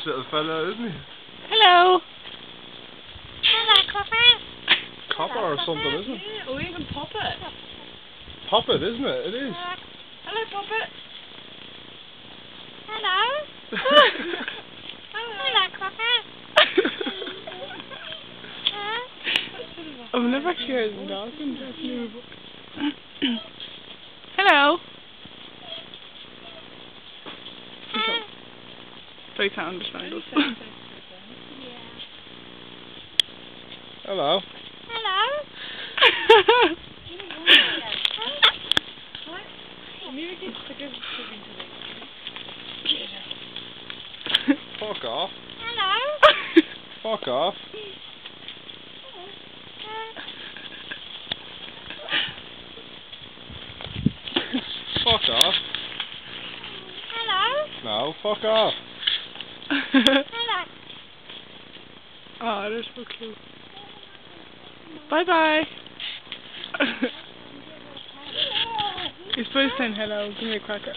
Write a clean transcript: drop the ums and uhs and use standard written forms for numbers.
nice little fella, isn't he? Hello. Hello, Copper. Copper or something, isn't it? Yeah, or even Poppet. Poppet, isn't it? It is. Hello, Poppet. Hello. Hello, Copper. I've never actually heard of dolphins. That's new. Hello. They sound strangled. Hello. Hello. Fuck off. Hello. Fuck off. Fuck off. Hello. No, fuck off. Hello. Oh, that's so cute. Bye bye. You're supposed to say hello. Give me a cracker.